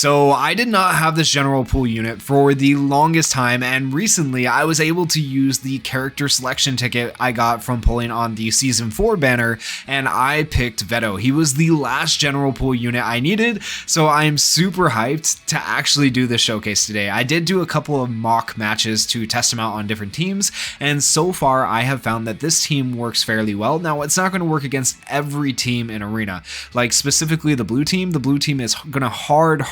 So I did not have this general pool unit for the longest time, and recently I was able to use the character selection ticket I got from pulling on the Season 4 banner, and I picked Vetto. He was the last general pool unit I needed, so I'm super hyped to actually do this showcase today. I did do a couple of mock matches to test him out on different teams, and so far I have found that this team works fairly well. Now, it's not going to work against every team in Arena, like specifically the blue team. The blue team is going to hard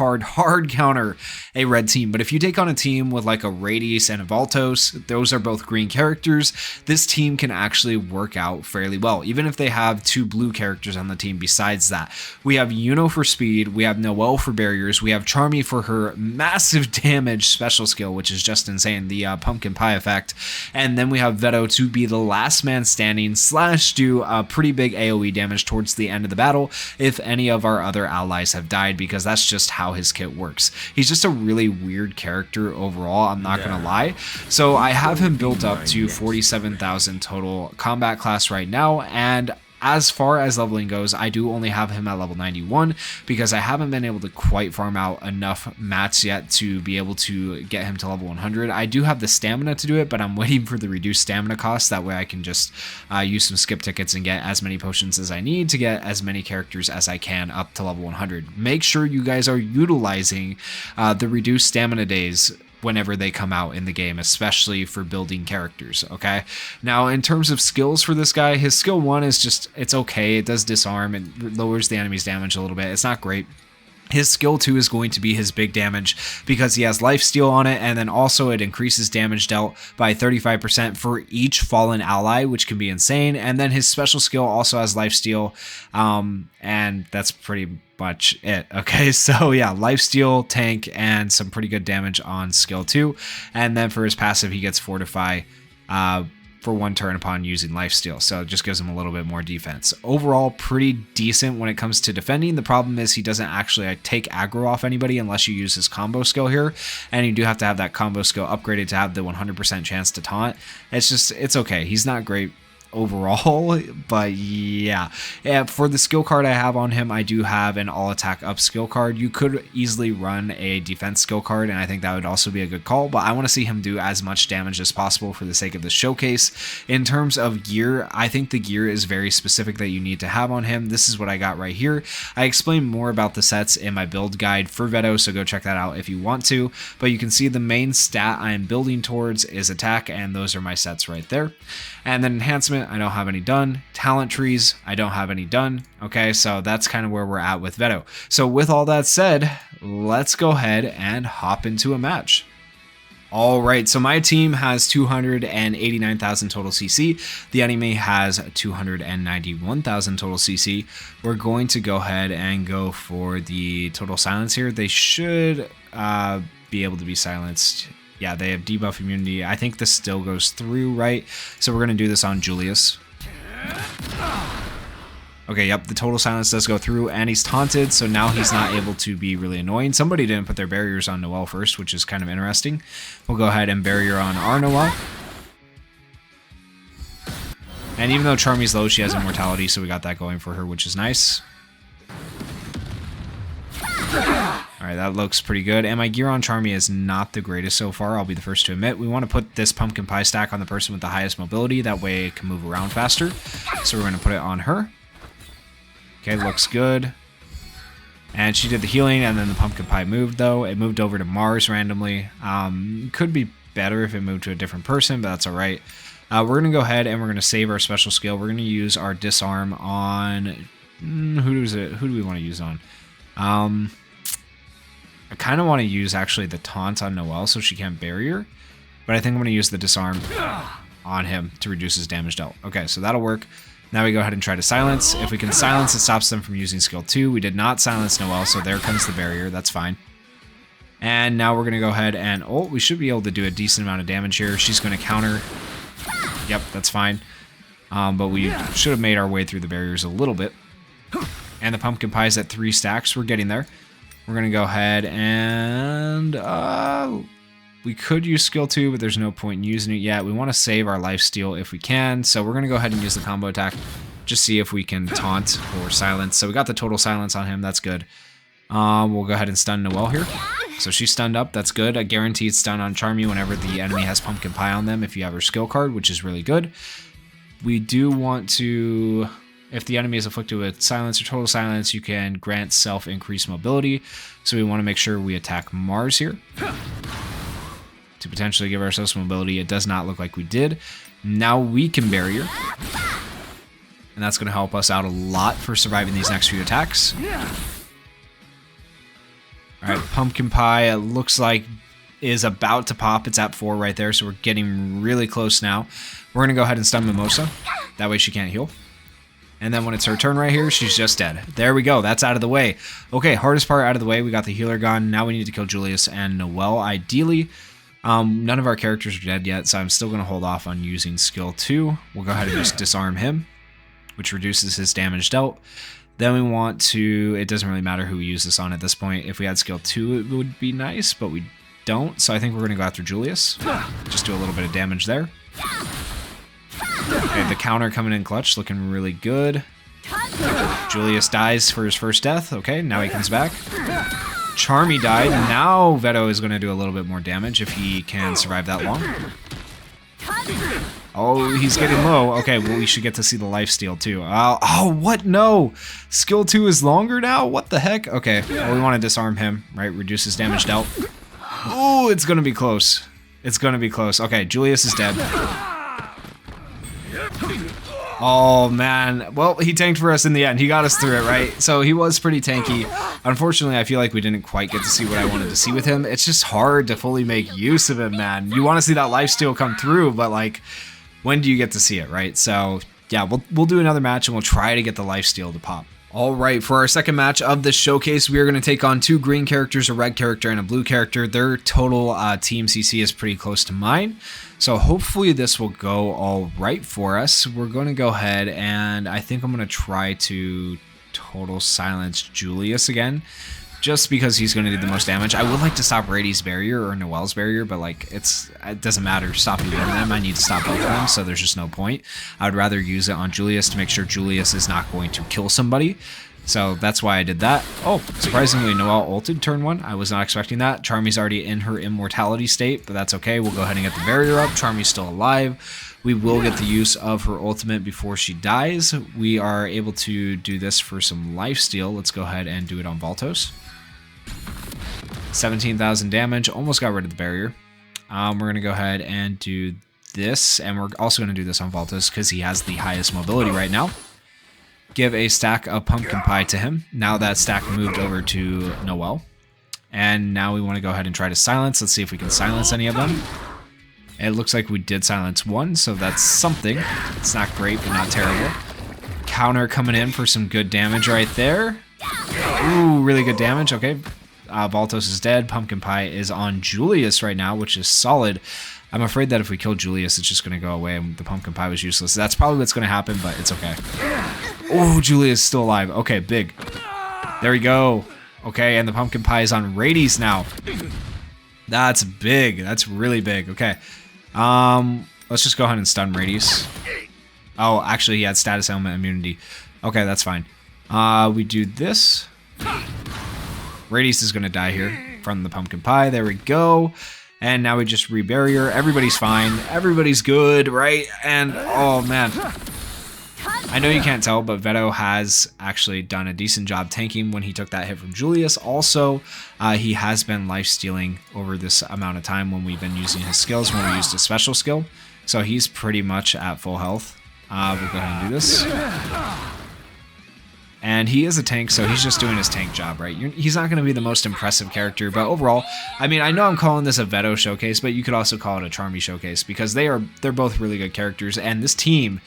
counter a red team, but if you take on a team with like a Radius and a Valtos, those are both green characters, this team can actually work out fairly well, even if they have two blue characters on the team. Besides that, we have Yuno for speed, we have Noelle for barriers, we have Charmy for her massive damage special skill, which is just insane, the pumpkin pie effect, and then we have Vetto to be the last man standing / do a pretty big AoE damage towards the end of the battle if any of our other allies have died, because that's just how his kit works. He's just a really weird character overall, I'm not gonna lie. So I have him built up to 47,000 total combat class right now, and as far as leveling goes, I do only have him at level 91 because I haven't been able to quite farm out enough mats yet to be able to get him to level 100. I do have the stamina to do it, but I'm waiting for the reduced stamina cost. That way I can just use some skip tickets and get as many potions as I need to get as many characters as I can up to level 100. Make sure you guys are utilizing the reduced stamina days whenever they come out in the game, especially for building characters, okay? Now, in terms of skills for this guy, his skill 1 is just, it's okay. It does disarm and lowers the enemy's damage a little bit. It's not great. His skill 2 is going to be his big damage because he has lifesteal on it, and then also it increases damage dealt by 35% for each fallen ally, which can be insane. And then his special skill also has lifesteal, and that's pretty much it. Okay, so yeah, lifesteal, tank, and some pretty good damage on skill 2. And then for his passive, he gets fortify for 1 turn upon using lifesteal, so it just gives him a little bit more defense. Overall, pretty decent when it comes to defending. The problem is he doesn't actually take aggro off anybody unless you use his combo skill here, and you do have to have that combo skill upgraded to have the 100% chance to taunt. It's okay. He's not great overall, but yeah. For the skill card I have on him, I do have an all attack up skill card. You could easily run a defense skill card, and I think that would also be a good call, but I want to see him do as much damage as possible for the sake of the showcase. In terms of gear, I think the gear is very specific that you need to have on him. This is what I got right here. I explain more about the sets in my build guide for Vetto, so go check that out if you want to, but you can see the main stat I am building towards is attack, and those are my sets right there. And then enhancement, I don't have any done. Talent trees, I don't have any done. Okay, so that's kind of where we're at with Vetto. So with all that said, let's go ahead and hop into a match. Alright, so my team has 289,000 total CC. The enemy has 291,000 total CC. We're going to go ahead and go for the total silence here. They should be able to be silenced. Yeah, they have debuff immunity. I think this still goes through, right? So we're going to do this on Julius. Okay, yep, the total silence does go through, and he's taunted, so now he's not able to be really annoying. Somebody didn't put their barriers on Noelle first, which is kind of interesting. We'll go ahead and barrier on our Noelle. And even though Charmy's low, she has immortality, so we got that going for her, which is nice. Alright, that looks pretty good. And my gear on Charmy is not the greatest so far, I'll be the first to admit. We want to put this pumpkin pie stack on the person with the highest mobility, that way it can move around faster. So we're going to put it on her. Okay, looks good. And she did the healing, and then the pumpkin pie moved, though. It moved over to Mars randomly. Could be better if it moved to a different person, but that's alright. We're going to go ahead and we're going to save our special skill. We're going to use our disarm on... Who do we want to use on? I kind of want to use actually the taunt on Noelle so she can't barrier, but I think I'm going to use the disarm on him to reduce his damage dealt. Okay, so that'll work. Now we go ahead and try to silence. If we can silence, it stops them from using skill 2. We did not silence Noelle, so there comes the barrier. That's fine. And now we're going to go ahead and... Oh, we should be able to do a decent amount of damage here. She's going to counter. Yep, that's fine. But we should have made our way through the barriers a little bit. And the pumpkin pie is at 3 stacks. We're getting there. We're going to go ahead and... we could use skill 2, but there's no point in using it yet. We want to save our lifesteal if we can. So we're going to go ahead and use the combo attack. Just see if we can taunt or silence. So we got the total silence on him. That's good. We'll go ahead and stun Noelle here. So she's stunned up. That's good. A guaranteed stun on Charmy whenever the enemy has Pumpkin Pie on them if you have her skill card, which is really good. We do want to... If the enemy is afflicted with silence or total silence, you can grant self increased mobility. So we want to make sure we attack Mars here to potentially give ourselves mobility. It does not look like we did. Now we can barrier. And that's going to help us out a lot for surviving these next few attacks. Alright, Pumpkin Pie, it looks like is about to pop. It's at 4 right there, so we're getting really close now. We're going to go ahead and stun Mimosa. That way she can't heal. And then when it's her turn right here, she's just dead. There we go. That's out of the way. Okay, hardest part out of the way. We got the healer gone. Now we need to kill Julius and Noelle, ideally. None of our characters are dead yet, so I'm still going to hold off on using skill 2. We'll go ahead and just disarm him, which reduces his damage dealt. Then we want to... It doesn't really matter who we use this on at this point. If we had skill 2, it would be nice, but we don't. So I think we're going to go after Julius. Just do a little bit of damage there. Okay, the counter coming in clutch, looking really good. Julius dies for his first death. Okay, now he comes back. Charmy died. Now Vetto is going to do a little bit more damage if he can survive that long. Oh, he's getting low. Okay, well, we should get to see the lifesteal too. Oh, what? No! Skill 2 is longer now? What the heck? Okay, well, we want to disarm him, right? Reduce his damage dealt. Oh, it's going to be close. It's going to be close. Okay, Julius is dead. Oh, man. Well, he tanked for us in the end. He got us through it, right? So he was pretty tanky. Unfortunately, I feel like we didn't quite get to see what I wanted to see with him. It's just hard to fully make use of him, man. You want to see that lifesteal come through, but, like, when do you get to see it, right? So, yeah, we'll do another match, and we'll try to get the lifesteal to pop. All right, for our second match of this showcase, we are going to take on 2 green characters, a red character, and a blue character. Their total team CC is pretty close to mine, so hopefully this will go all right for us. We're going to go ahead, and I think I'm going to try to total silence Julius again, just because he's going to do the most damage. I would like to stop Rady's barrier or Noelle's barrier, but like it doesn't matter stopping one of them. I need to stop both of them, so there's just no point. I would rather use it on Julius to make sure Julius is not going to kill somebody. So that's why I did that. Oh, surprisingly, Noelle ulted turn 1. I was not expecting that. Charmy's already in her immortality state, but that's okay. We'll go ahead and get the barrier up. Charmy's still alive. We will get the use of her ultimate before she dies. We are able to do this for some lifesteal. Let's go ahead and do it on Valtos. 17,000 damage, almost got rid of the barrier. We're going to go ahead and do this, and we're also going to do this on Valtos because he has the highest mobility right now. Give a stack of Pumpkin Pie to him. Now that stack moved over to Noelle. And now we want to go ahead and try to silence. Let's see if we can silence any of them. It looks like we did silence 1, so that's something. It's not great, but not terrible. Counter coming in for some good damage right there. Ooh, really good damage. Okay. Valtos is dead. Pumpkin Pie is on Julius right now, which is solid. I'm afraid that if we kill Julius, it's just going to go away and the Pumpkin Pie was useless. That's probably what's going to happen, but it's okay. Oh, Julius is still alive. Okay, big. There we go. Okay, and the Pumpkin Pie is on Rady's now. That's big. That's really big. Okay. Let's just go ahead and stun Rady's. Oh, actually, he had status element immunity. Okay, that's fine. We do this. Radius is going to die here from the Pumpkin Pie. There we go. And now we just re-barrier. Everybody's fine. Everybody's good, right? And, oh, man. I know you can't tell, but Vetto has actually done a decent job tanking when he took that hit from Julius. Also, he has been life-stealing over this amount of time when we've been using his skills, when we used a special skill. So he's pretty much at full health. We'll go ahead and do this. And he is a tank, so he's just doing his tank job, right? He's not going to be the most impressive character, but overall, I mean, I know I'm calling this a Vetto showcase, but you could also call it a Charmy showcase because they're both really good characters, and this team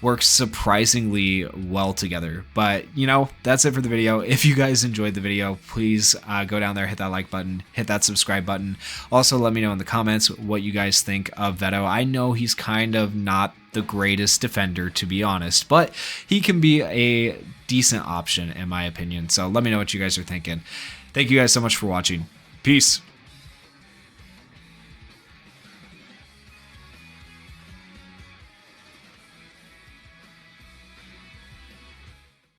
works surprisingly well together. But, you know, that's it for the video. If you guys enjoyed the video, please go down there, hit that like button, hit that subscribe button. Also, let me know in the comments what you guys think of Vetto. I know he's kind of not the greatest defender, to be honest, but he can be a decent option in my opinion. So let me know what you guys are thinking. Thank you guys so much for watching. Peace.